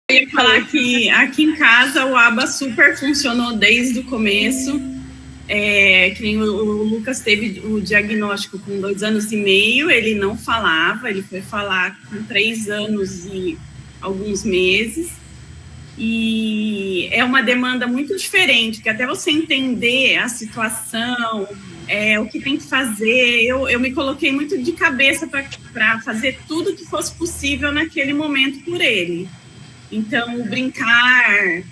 Eu ia falar que aqui em casa o ABA super funcionou desde o começo. Que nem o Lucas teve o diagnóstico com 2 anos e meio, ele não falava, ele foi falar com 3 anos e alguns meses. E é uma demanda muito diferente, que até você entender a situação, o que tem que fazer, eu me coloquei muito de cabeça para fazer tudo que fosse possível naquele momento por ele. Então, brincar,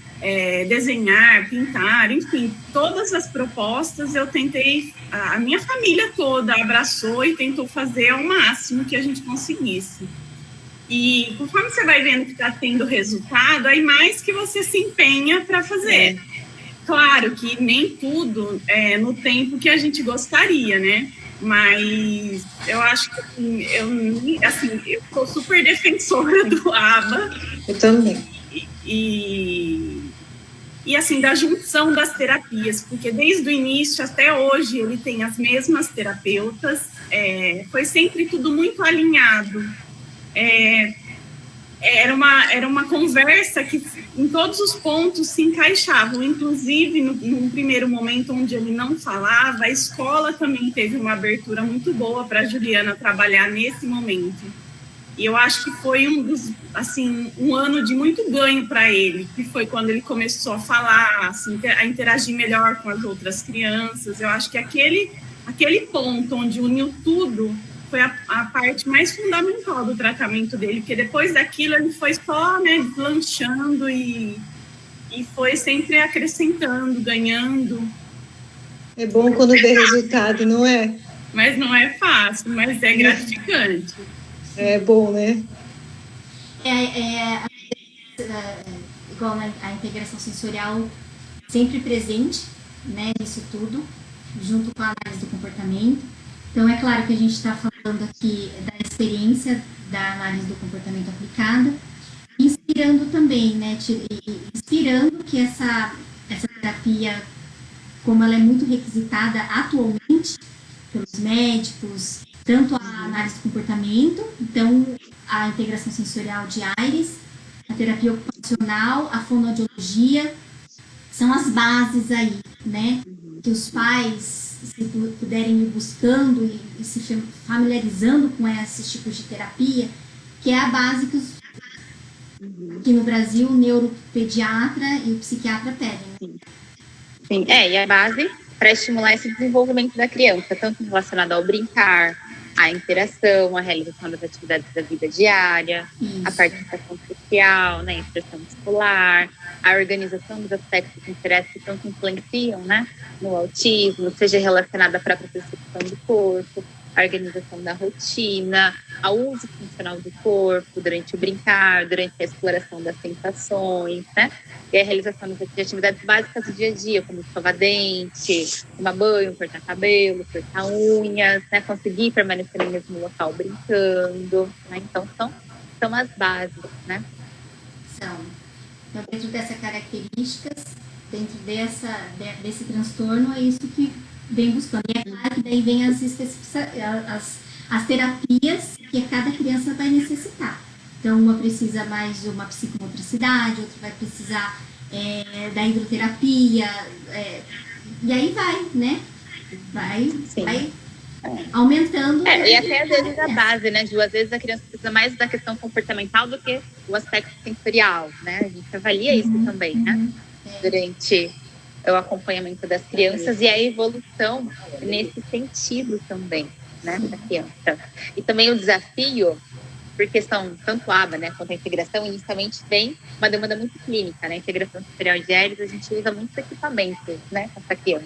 desenhar, pintar, enfim, todas as propostas eu tentei, a minha família toda abraçou e tentou fazer ao máximo que a gente conseguisse. E conforme você vai vendo que está tendo resultado, aí mais que você se empenha para fazer. Claro que nem tudo é no tempo que a gente gostaria, né? Mas eu acho que eu sou super defensora do ABA. Eu também. E assim, da junção das terapias, porque desde o início até hoje ele tem as mesmas terapeutas, foi sempre tudo muito alinhado. Era uma conversa que em todos os pontos se encaixavam, inclusive no primeiro momento onde ele não falava, a escola também teve uma abertura muito boa para a Juliana trabalhar nesse momento. E eu acho que foi um ano de muito ganho para ele, que foi quando ele começou a falar, assim, a interagir melhor com as outras crianças. Eu acho que aquele ponto onde uniu tudo foi a parte mais fundamental do tratamento dele, porque depois daquilo ele foi só, né, deslanchando e foi sempre acrescentando, ganhando. É bom quando vê resultado, não é? Mas não é fácil, mas é gratificante. É bom, né? Igual, né, a integração sensorial sempre presente, né, nisso tudo, junto com a análise do comportamento. Então, é claro que a gente está falando aqui da experiência da análise do comportamento aplicada, inspirando também, né, inspirando que essa terapia, como ela é muito requisitada atualmente pelos médicos, tanto a análise do comportamento, então a integração sensorial de Aires, a terapia ocupacional, a fonoaudiologia, são as bases aí, né? Que os pais, se puderem ir buscando e se familiarizando com esses tipos de terapia, que é a base que no Brasil o neuropediatra e o psiquiatra pedem. Sim, e a base para estimular esse desenvolvimento da criança, tanto relacionado ao brincar, a interação, a realização das atividades da vida diária, a participação social, né, a expressão muscular, a organização dos aspectos de interesse que tanto influenciam, né, no autismo, seja relacionada à própria percepção do corpo, a organização da rotina, ao uso funcional do corpo durante o brincar, durante a exploração das sensações, né? E a realização de atividades básicas do dia a dia, como escovar dente, tomar banho, cortar cabelo, cortar unhas, né? Conseguir permanecer no mesmo local brincando, né? Então, são as bases, né? Então, dentro dessas características, dentro desse transtorno, é isso que vem buscando. E é claro que daí vem as terapias que cada criança vai necessitar. Então, uma precisa mais de uma psicomotricidade, outra vai precisar da hidroterapia, e aí vai, né? Vai aumentando. E até às vezes a base, né, Ju? Às vezes a criança precisa mais da questão comportamental do que o aspecto sensorial, né? A gente avalia isso também, né? Durante o acompanhamento das crianças e a evolução nesse sentido também, né, da criança. E também o desafio, porque são tanto a ABA, né, quanto a integração, inicialmente vem uma demanda muito clínica, né? A integração sensorial de Aires, a gente usa muitos equipamentos, né, com essa criança,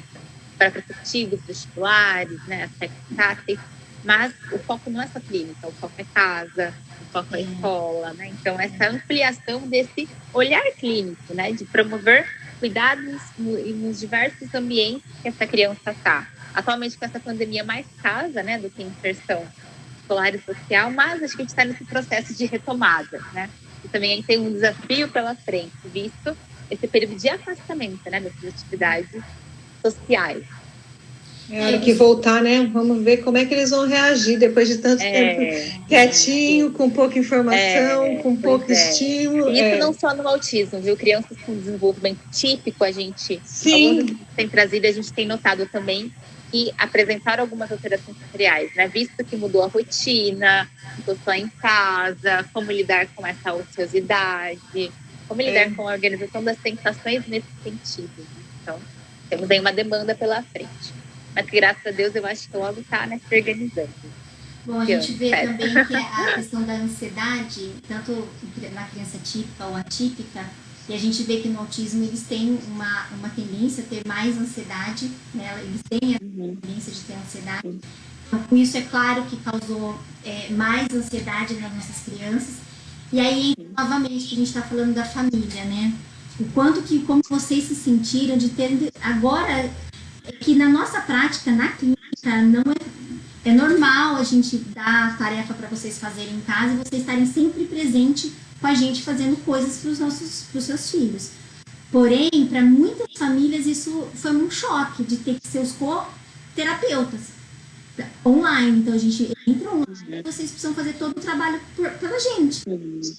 para perceptivos, vestibulares, né, aspectos táteis, mas o foco não é só clínica, o foco é casa, o foco é escola, né? Então, essa ampliação desse olhar clínico, né, de promover cuidados nos diversos ambientes que essa criança está. Atualmente, com essa pandemia, mais casa, né, do que inserção escolar e social, mas acho que a gente está nesse processo de retomada, né? E também a gente tem um desafio pela frente, visto esse período de afastamento, né, dessas atividades sociais. É hora que voltar, né? Vamos ver como é que eles vão reagir depois de tanto tempo quietinho, com pouca informação, com pouco estímulo. E isso não só no autismo, viu? Crianças com desenvolvimento típico, a gente, Sim. alguns que tem trazido, a gente tem notado também que apresentaram algumas alterações sensoriais, né? Visto que mudou a rotina, ficou só em casa, como lidar com essa ociosidade, como lidar com a organização das tentações nesse sentido. Né? Então, temos aí uma demanda pela frente. Mas graças a Deus eu acho que logo está, né, se organizando. Bom, a gente vê também que a questão da ansiedade, tanto na criança típica ou atípica, e a gente vê que no autismo eles têm uma tendência a ter mais ansiedade, né? Eles têm a tendência de ter ansiedade. Então, com isso, é claro que causou mais ansiedade nas nossas crianças. E aí, novamente, que a gente está falando da família, né? O quanto que, como vocês se sentiram de ter... Agora, é que na nossa prática, na clínica, não é normal a gente dar tarefa para vocês fazerem em casa e vocês estarem sempre presentes com a gente fazendo coisas para os seus filhos. Porém, para muitas famílias isso foi um choque de ter que ser os co-terapeutas online. Então a gente entra online e vocês precisam fazer todo o trabalho pela gente.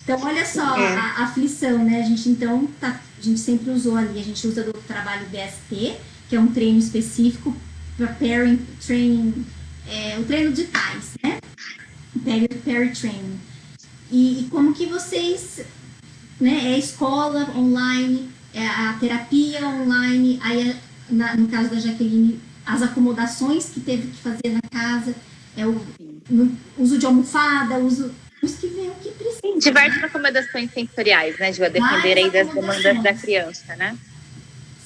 Então olha só a aflição, né? A gente sempre usou ali, a gente usa do trabalho BST, que é um treino específico para parent training, o treino de TAIS, né? Parent training. E como que vocês, né? É a escola online, é a terapia online, aí no caso da Jaqueline, as acomodações que teve que fazer na casa, o uso de almofada, os que vê o que precisa. Diversas acomodações sensoriais, né, Ju? A depender aí das demandas da criança, né?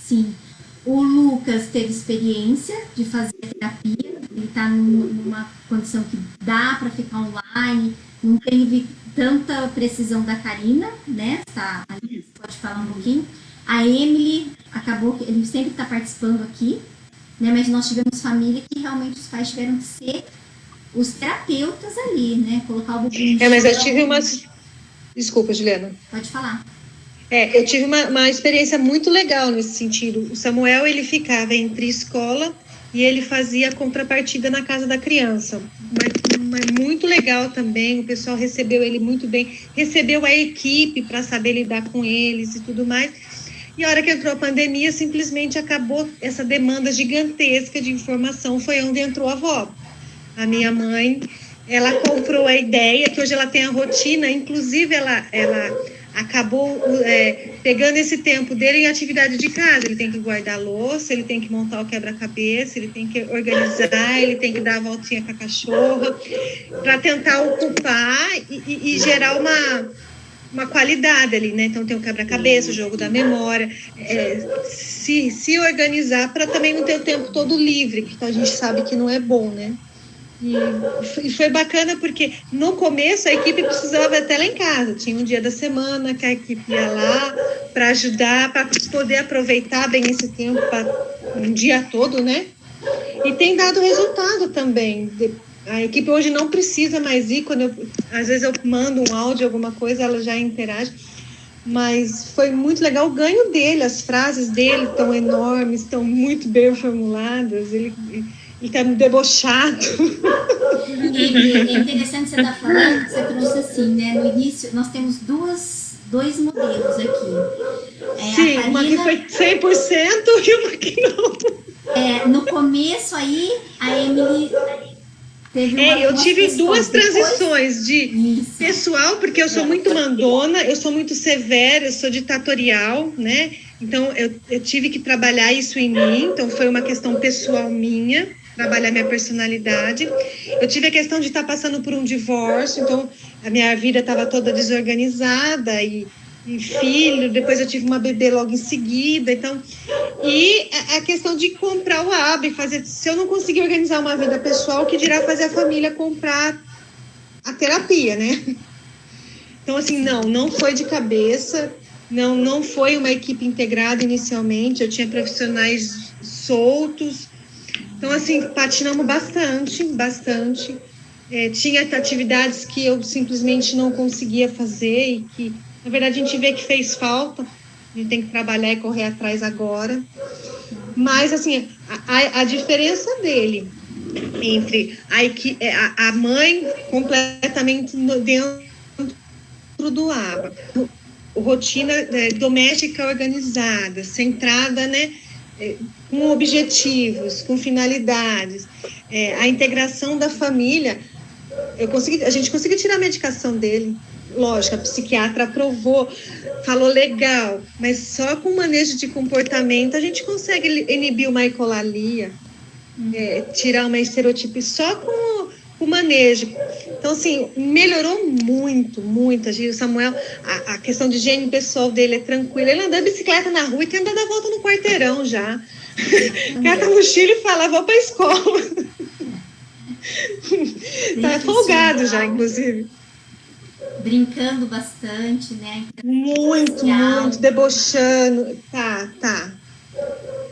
Sim. O Lucas teve experiência de fazer terapia, ele está numa condição que dá para ficar online, não teve tanta precisão da Karina, né? Tá, ali, pode falar um pouquinho. A Emily acabou, ele sempre está participando aqui, né? Mas nós tivemos família que realmente os pais tiveram que ser os terapeutas ali, né? Colocar o bobinho. Mas eu tive umas... Desculpa, Juliana. Pode falar. Eu tive uma experiência muito legal nesse sentido. O Samuel, ele ficava entre escola e ele fazia a contrapartida na casa da criança. Mas muito legal também, o pessoal recebeu ele muito bem, recebeu a equipe para saber lidar com eles e tudo mais. E a hora que entrou a pandemia, simplesmente acabou essa demanda gigantesca de informação, foi onde entrou a avó. A minha mãe, ela comprou a ideia, que hoje ela tem a rotina, inclusive ela acabou pegando esse tempo dele em atividade de casa. Ele tem que guardar a louça, ele tem que montar o quebra-cabeça, ele tem que organizar, ele tem que dar a voltinha com a cachorra, para tentar ocupar e gerar uma qualidade ali, né? Então tem o quebra-cabeça, o jogo da memória, se organizar para também não ter o tempo todo livre, que a gente sabe que não é bom, né? E foi bacana porque no começo a equipe precisava até lá em casa, tinha um dia da semana que a equipe ia lá para ajudar, para poder aproveitar bem esse tempo, um dia todo, né? E tem dado resultado também. A equipe hoje não precisa mais ir, às vezes eu mando um áudio, alguma coisa, ela já interage, mas foi muito legal o ganho dele, as frases dele estão enormes, estão muito bem formuladas, ele está debochado. E é interessante você estar falando, que você trouxe assim, né? No início, nós temos dois modelos aqui. Sim, Karina, uma que foi 100% e uma que não. No começo aí, a Emily teve eu tive duas transições de Isso. pessoal, porque eu sou muito mandona, eu sou muito severa, eu sou ditatorial, né? Então, eu tive que trabalhar isso em mim, então foi uma questão pessoal minha, trabalhar minha personalidade. Eu tive a questão de estar passando por um divórcio, então a minha vida estava toda desorganizada e filho, depois eu tive uma bebê logo em seguida, então... E a questão de comprar o hábito, fazer... Se eu não conseguir organizar uma vida pessoal, que dirá fazer a família comprar a terapia, né? Então, assim, não foi de cabeça... Não foi uma equipe integrada inicialmente, eu tinha profissionais soltos. Então, assim, patinamos bastante. Tinha atividades que eu simplesmente não conseguia fazer e que, na verdade, a gente vê que fez falta. A gente tem que trabalhar e correr atrás agora. Mas, assim, a diferença dele entre a mãe completamente dentro do ABA, rotina doméstica organizada, centrada, né, com objetivos, com finalidades, a integração da família. A gente conseguiu tirar a medicação dele, lógico, a psiquiatra aprovou, falou legal, mas só com manejo de comportamento a gente consegue inibir uma ecolalia, tirar uma estereotipo só com o manejo. Então, assim, melhorou muito, muito. O Samuel, a questão de higiene pessoal dele é tranquila. Ele anda de bicicleta na rua e tem andado a volta no quarteirão já. Cata a mochila e fala, vou pra escola. Tá folgado já, inclusive. Brincando bastante, né? Muito, debochando.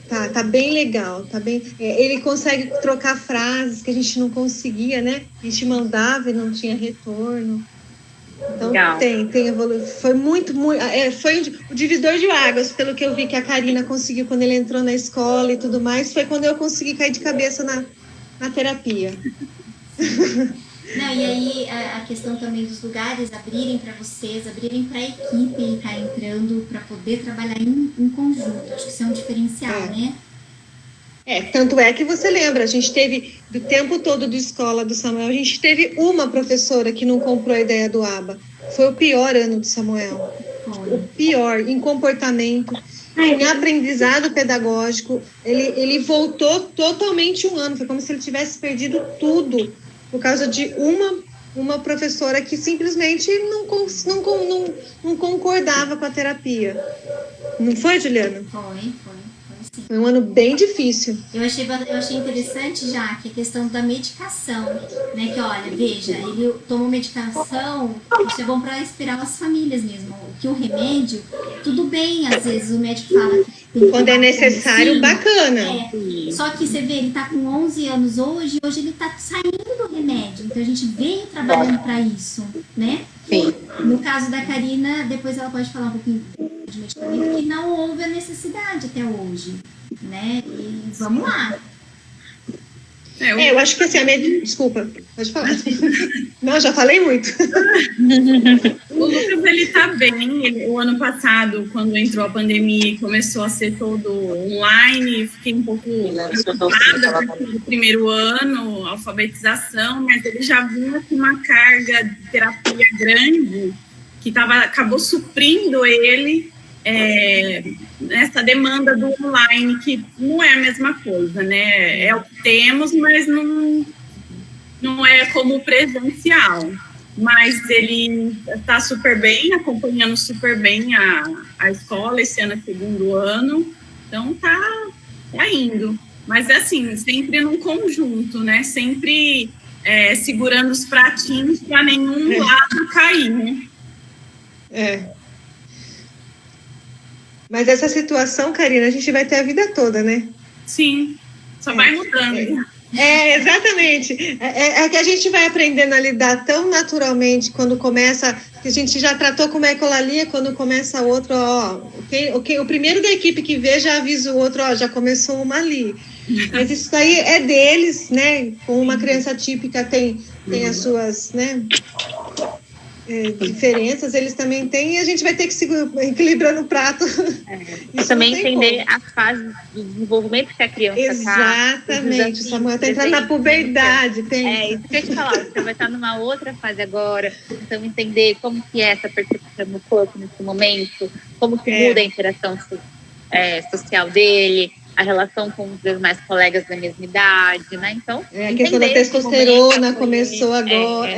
Tá bem legal, tá bem. Ele consegue trocar frases que a gente não conseguia, né? A gente mandava e não tinha retorno. Então legal. Tem evolução. Foi muito. Foi o divisor de águas, pelo que eu vi que a Karina conseguiu quando ele entrou na escola e tudo mais. Foi quando eu consegui cair de cabeça na terapia. Não, e aí a questão também dos lugares abrirem para vocês, abrirem para a equipe e estar entrando para poder trabalhar em conjunto. Acho que isso é um diferencial, né? Tanto é que você lembra, a gente teve, do tempo todo de escola do Samuel, a gente teve uma professora que não comprou a ideia do ABA. Foi o pior ano do Samuel. O pior, em comportamento, em aprendizado pedagógico. Ele voltou totalmente um ano, foi como se ele tivesse perdido tudo por causa de uma professora que simplesmente não concordava com a terapia. Não foi, Juliana? Foi um ano bem difícil. Eu achei interessante, já que a questão da medicação, né? Que olha, veja, ele tomou medicação, isso é bom para inspirar as famílias mesmo. Que o remédio, tudo bem, às vezes o médico fala que tem que quando é necessário, bacana. Só que você vê, ele tá com 11 anos hoje ele tá saindo do remédio. Então a gente veio trabalhando para isso, né? Sim. No caso da Karina, depois ela pode falar um pouquinho de medicamento, que não houve a necessidade até hoje, né? E vamos lá. Eu acho que assim, desculpa, pode falar. Não, já falei muito. O Lucas, ele tá bem. O ano passado, quando entrou a pandemia e começou a ser todo online, fiquei um pouco preocupada porque no primeiro ano, alfabetização, mas ele já vinha com uma carga de terapia grande que acabou suprindo ele essa demanda do online, que não é a mesma coisa, né? É o que temos, mas não é como o presencial. Mas ele está super bem, acompanhando super bem a escola. Esse ano é segundo ano, então tá indo. Mas assim, sempre num conjunto, né? Sempre segurando os pratinhos para nenhum lado cair, né? Mas essa situação, Karina, a gente vai ter a vida toda, né? Sim, só vai mudando. Exatamente. É que a gente vai aprendendo a lidar tão naturalmente quando começa, que a gente já tratou com uma ecolalia, quando começa outro, o primeiro da equipe que vê já avisa o outro, já começou uma ali. Mas isso daí é deles, né? Com uma criança típica tem as suas, né? Diferenças, eles também têm, e a gente vai ter que se equilibrar no prato. Também entender as fases do desenvolvimento que a criança está. Exatamente, o Samuel está entrando na puberdade. Isso que eu te falar, você vai estar numa outra fase agora, então entender como que é essa percepção no corpo nesse momento, como que muda a interação social dele, a relação com os demais colegas da mesma idade, né? Então, a questão da testosterona começou agora.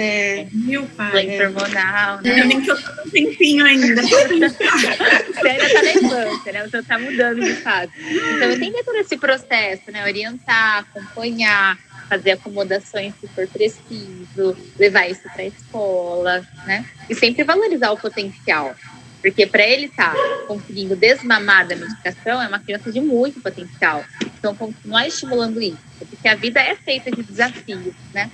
Meu pai. Hormonal, né? Eu nem tô um tempinho ainda. Você ainda tá na infância, né? Você tá mudando de fase. Então, entender todo esse processo, né? Orientar, acompanhar, fazer acomodações se for preciso, levar isso para a escola, né? E sempre valorizar o potencial. Porque para ele estar conseguindo desmamar da medicação, é uma criança de muito potencial. Então, continuar estimulando isso. Porque a vida é feita de desafios, né?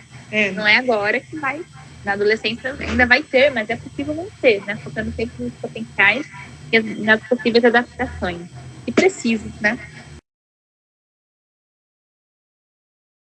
Não é agora que vai. Na adolescência ainda vai ter, mas é possível não ter, né? Focando sempre nos potenciais e nas possíveis adaptações. E preciso, né?